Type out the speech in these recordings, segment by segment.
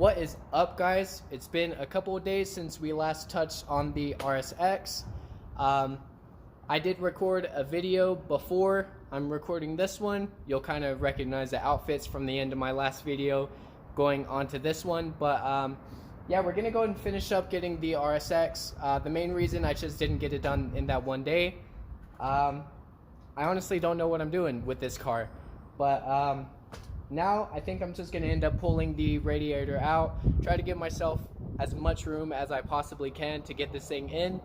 What is up, guys? It's been a couple of days since we last touched on the RSX. I did record a video before I'm recording this one. You'll kind of recognize the outfits from the end of my last video going on to this one. But yeah, we're gonna go ahead and finish up getting the RSX. The main reason I just didn't get it done in that one day, I honestly don't know what I'm doing with this car. But now I think I'm just going to end up pulling the radiator out, try to give myself as much room as I possibly can to get this thing in,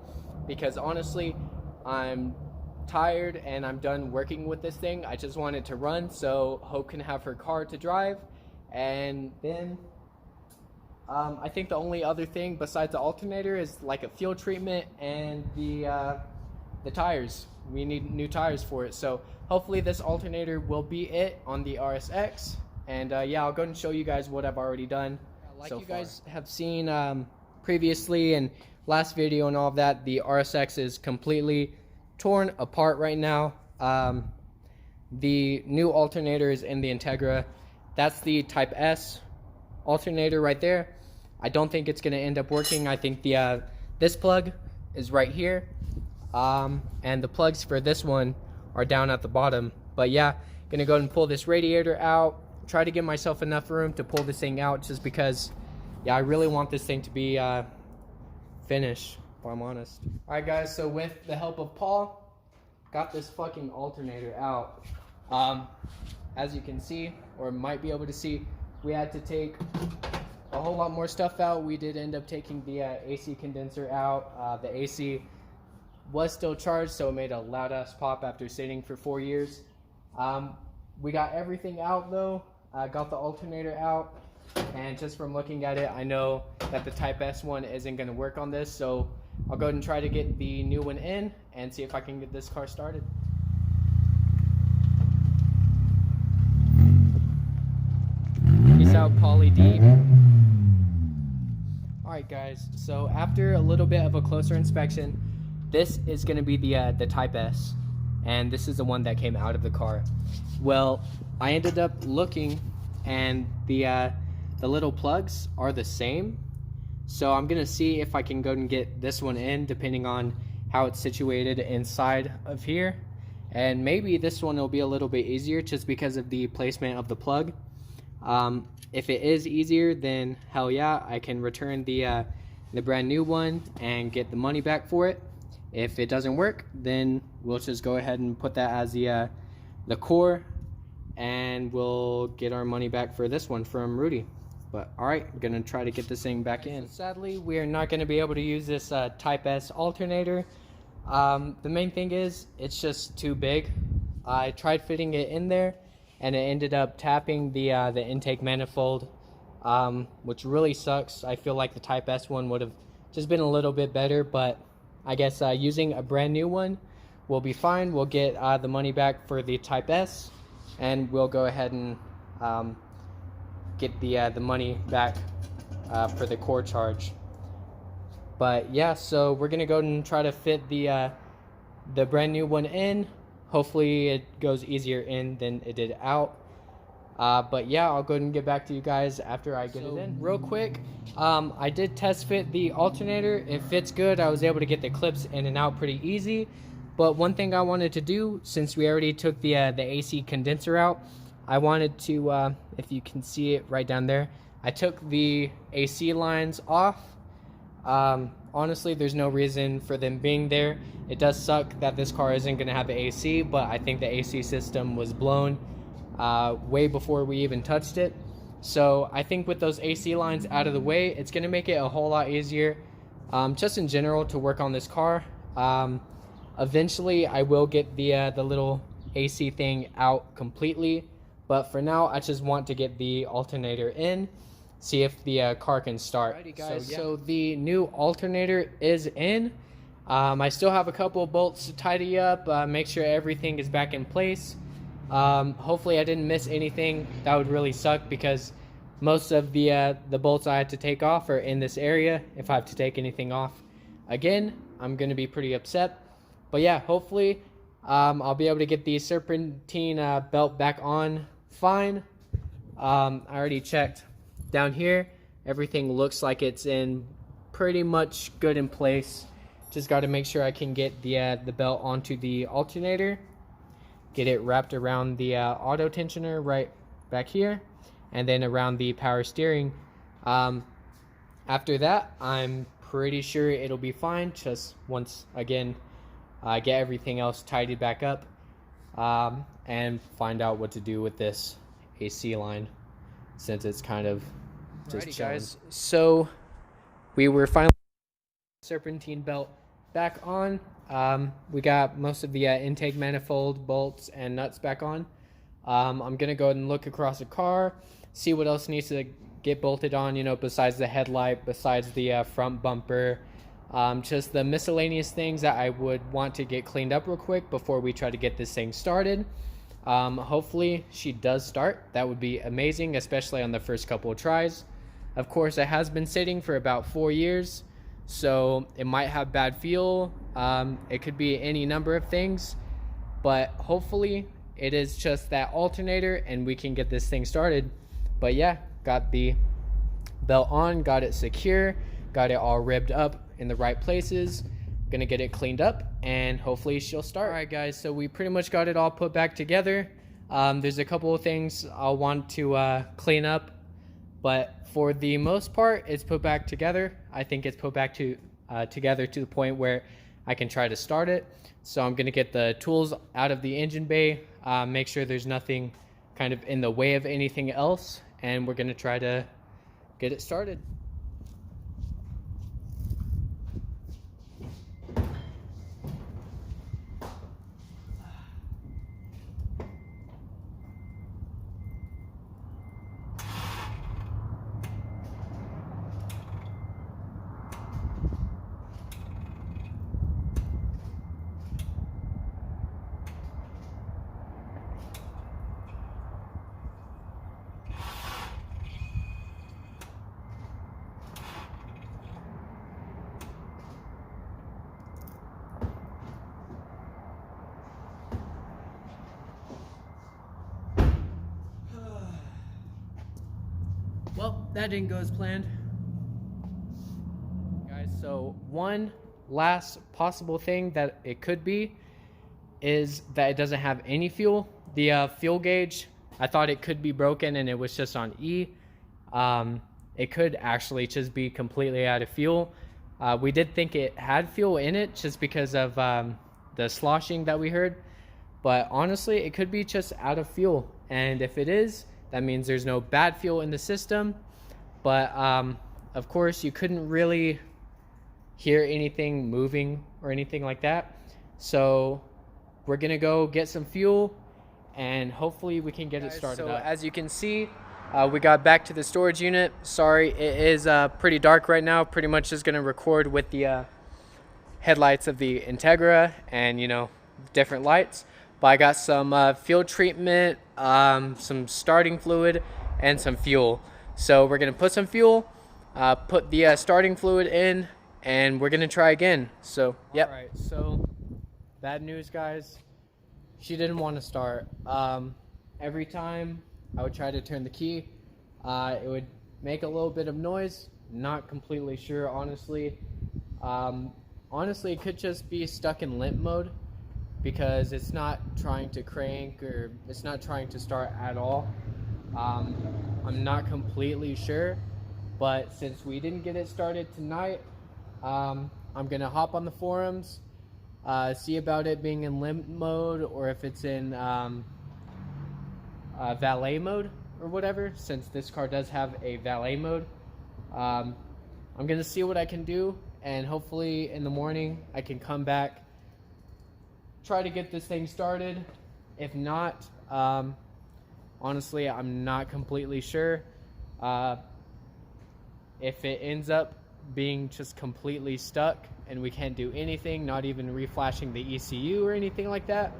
because honestly I'm tired and I'm done working with this thing. I just want it to run so Hope can have her car to drive. And then I think the only other thing besides the alternator is like a fuel treatment and the tires. We need new tires for it, so hopefully this alternator will be it on the RSX. And yeah, I'll go and show you guys what I've already done. Like so you guys have seen previously and last video and all of that, the RSX is completely torn apart right now. The new alternator is in the Integra. That's the Type S alternator right there. I don't think it's going to end up working. I think the this plug is right here, and the plugs for this one are down at the bottom. But yeah, gonna go ahead and pull this radiator out, try to give myself enough room to pull this thing out, just because yeah, I really want this thing to be finished, if I'm honest. All right guys, so with the help of Paul, got this fucking alternator out. As you can see, or might be able to see, we had to take a whole lot more stuff out. We did end up taking the AC condenser out. The AC was still charged, so it made a loud ass pop after sitting for 4 years. We got everything out though. Got the alternator out, and just from looking at it, I know that the Type S one isn't going to work on this, so I'll go ahead and try to get the new one in and see if I can get this car started. Peace out, Pauly D. Alright guys, so after a little bit of a closer inspection, this is going to be the Type S, and this is the one that came out of the car. Well, I ended up looking, and the little plugs are the same, so I'm going to see if I can go and get this one in, depending on how it's situated inside of here. And maybe this one will be a little bit easier just because of the placement of the plug. If it is easier, then hell yeah, I can return the brand new one and get the money back for it. If it doesn't work, then we'll just go ahead and put that as the core, and we'll get our money back for this one from Rudy. But alright, I'm gonna try to get this thing back in. So sadly, we are not gonna be able to use this Type S alternator. The main thing is, it's just too big. I tried fitting it in there, and it ended up tapping the intake manifold, which really sucks. I feel like the Type S one would have just been a little bit better, but I guess using a brand new one will be fine. We'll get the money back for the Type S, and we'll go ahead and get the money back for the core charge. But yeah, so we're gonna go and try to fit the brand new one in. Hopefully it goes easier in than it did out. But yeah, I'll go ahead and get back to you guys after I get it in. Real quick, I did test fit the alternator. It fits good. I was able to get the clips in and out pretty easy. But one thing I wanted to do, since we already took the AC condenser out, I wanted to, if you can see it right down there, I took the AC lines off. Honestly, there's no reason for them being there. It does suck that this car isn't going to have AC, but I think the AC system was blown way before we even touched it. So I think with those AC lines out of the way, it's going to make it a whole lot easier, just in general, to work on this car. Eventually I will get the little AC thing out completely, but for now I just want to get the alternator in, see if the car can start. Alrighty guys, so the new alternator is in. I still have a couple of bolts to tidy up, make sure everything is back in place. Hopefully I didn't miss anything. That would really suck, because most of the bolts I had to take off are in this area. If I have to take anything off again, I'm gonna be pretty upset. But yeah, hopefully I'll be able to get the serpentine belt back on fine. I already checked down here. Everything looks like it's in pretty much good in place. Just got to make sure I can get the belt onto the alternator, get it wrapped around the auto tensioner right back here, and then around the power steering. After that, I'm pretty sure it'll be fine. Just once again, get everything else tidied back up, and find out what to do with this AC line, since it's kind of just chilling. Guys, so we were finally serpentine belt back on. We got most of the intake manifold bolts and nuts back on. I'm gonna go ahead and look across the car, see what else needs to get bolted on, you know, besides the headlight, besides the front bumper, just the miscellaneous things that I would want to get cleaned up real quick before we try to get this thing started. Hopefully she does start. That would be amazing, especially on the first couple of tries. Of course, it has been sitting for about 4 years, so it might have bad fuel. It could be any number of things, but hopefully it is just that alternator and we can get this thing started. But yeah, got the belt on, got it secure, got it all ribbed up in the right places. Gonna get it cleaned up and hopefully she'll start. All right guys, so we pretty much got it all put back together. There's a couple of things I'll want to clean up, but for the most part it's put back together. I think it's put back together to the point where I can try to start it. So I'm gonna get the tools out of the engine bay, make sure there's nothing kind of in the way of anything else, and we're gonna try to get it started. Well, that didn't go as planned. Guys, so one last possible thing that it could be is that it doesn't have any fuel. The fuel gauge, I thought it could be broken and it was just on E. It could actually just be completely out of fuel. We did think it had fuel in it just because of the sloshing that we heard. But honestly, it could be just out of fuel. And if it is, that means there's no bad fuel in the system. But of course, you couldn't really hear anything moving or anything like that. So we're gonna go get some fuel and hopefully we can get it started up. As you can see, we got back to the storage unit. Sorry, it is pretty dark right now. Pretty much just gonna record with the headlights of the Integra and, you know, different lights. But I got some fuel treatment, some starting fluid, and some fuel. So we're gonna put some fuel, put the starting fluid in, and we're gonna try again. So yep. All right, so bad news, guys. She didn't want to start. Every time I would try to turn the key, it would make a little bit of noise. Not completely sure, honestly. Honestly, it could just be stuck in limp mode, because it's not trying to crank or it's not trying to start at all. I'm not completely sure, but since we didn't get it started tonight, I'm gonna hop on the forums, see about it being in limp mode or if it's in valet mode or whatever, since this car does have a valet mode. I'm gonna see what I can do, and hopefully in the morning I can come back, try to get this thing started. If not, honestly, I'm not completely sure. If it ends up being just completely stuck and we can't do anything, not even reflashing the ECU or anything like that,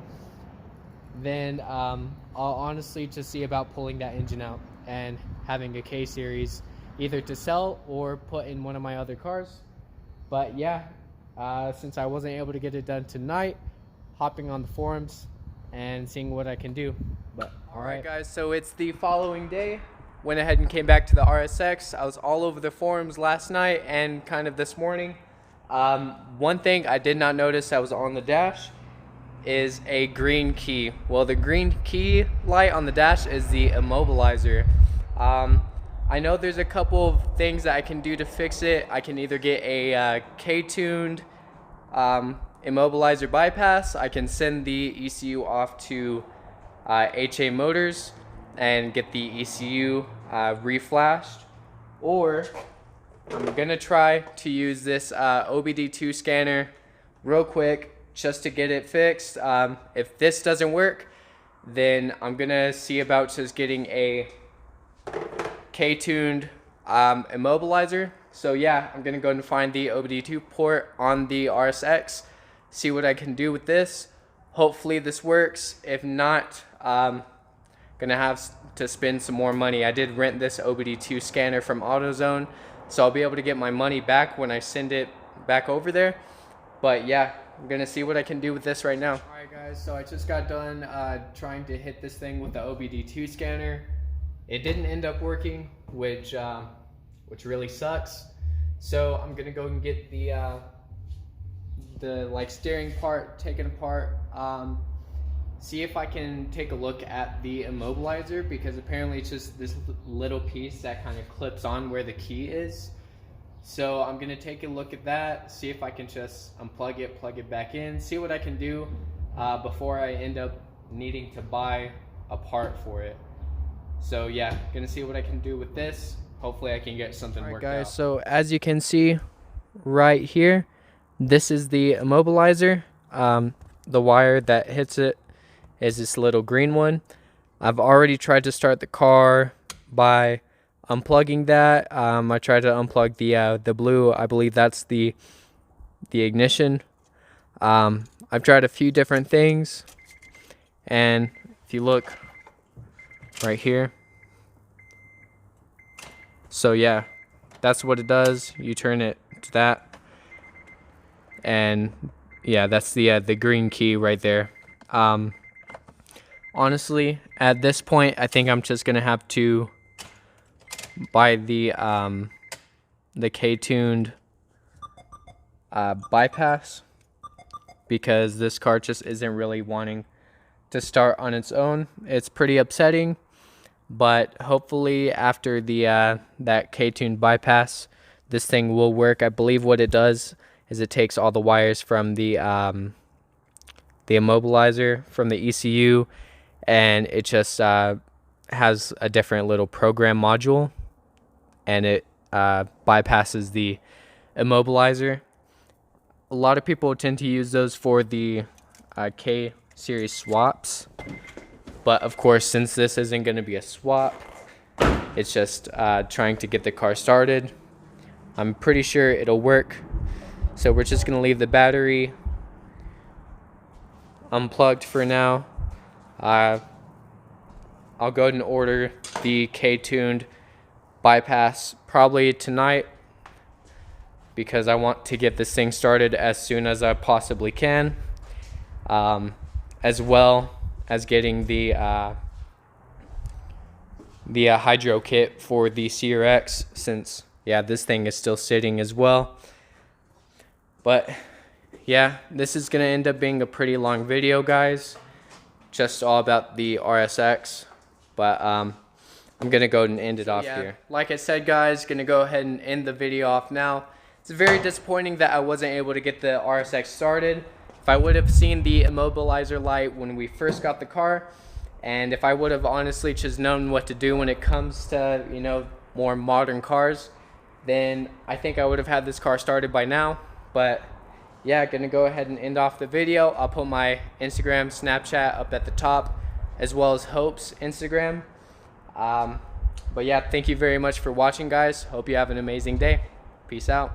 then I'll honestly just see about pulling that engine out and having a K-Series either to sell or put in one of my other cars. But yeah, since I wasn't able to get it done tonight, hopping on the forums and seeing what I can do. But all right guys, so it's the following day. went ahead and came back to the RSX. I was all over the forums last night and kind of this morning. One thing I did not notice that was on the dash is a green key. Well, the green key light on the dash is the immobilizer. I know there's a couple of things that I can do to fix it. I can either get a K-tuned immobilizer bypass. I can send the ECU off to HA Motors and get the ECU reflashed, or I'm gonna try to use this OBD2 scanner real quick just to get it fixed. If this doesn't work, then I'm gonna see about just getting a K-tuned immobilizer. So yeah, I'm gonna go and find the OBD2 port on the RSX, see what I can do with this. Hopefully this works. If not, gonna have to spend some more money. I did rent this OBD2 scanner from AutoZone, so I'll be able to get my money back when I send it back over there. But yeah, I'm gonna see what I can do with this right now. Alright guys, so I just got done trying to hit this thing with the OBD2 scanner. It didn't end up working, which really sucks. So I'm gonna go and get the like steering part taken apart. See if I can take a look at the immobilizer, because apparently it's just this little piece that kind of clips on where the key is. So I'm gonna take a look at that, see if I can just unplug it, plug it back in, see what I can do before I end up needing to buy a part for it. So yeah, gonna see what I can do with this. Hopefully I can get something worked out. Alright guys, so as you can see right here, this is the immobilizer. The wire that hits it is this little green one. I've already tried to start the car by unplugging that. I tried to unplug the blue. I believe that's the ignition. I've tried a few different things, and if you look right here, so yeah, that's what it does. You turn it to that, and yeah, that's the green key right there. Honestly, at this point, I think I'm just gonna have to buy the K-tuned bypass, because this car just isn't really wanting to start on its own. It's pretty upsetting, but hopefully after the that K-tuned bypass, this thing will work. I believe what it does is it takes all the wires from the immobilizer, from the ECU, and it just has a different little program module, and it bypasses the immobilizer. A lot of people tend to use those for the K series swaps, but of course, since this isn't going to be a swap, it's just trying to get the car started. I'm pretty sure it'll work, so we're just going to leave the battery unplugged for now. I'll go ahead and order the K-tuned bypass probably tonight, because I want to get this thing started as soon as I possibly can, as well as getting the hydro kit for the CRX, since yeah, this thing is still sitting as well. But yeah, this is gonna end up being a pretty long video, guys, just all about the RSX, but I'm gonna go and end it off here. Like I said, guys, gonna go ahead and end the video off now. It's very disappointing that I wasn't able to get the RSX started. If I would have seen the immobilizer light when we first got the car, and if I would have honestly just known what to do when it comes to, you know, more modern cars, then I think I would have had this car started by now. But yeah, gonna go ahead and end off the video. I'll put my Instagram, Snapchat up at the top, as well as Hope's Instagram. But yeah, thank you very much for watching, guys. Hope you have an amazing day. Peace out.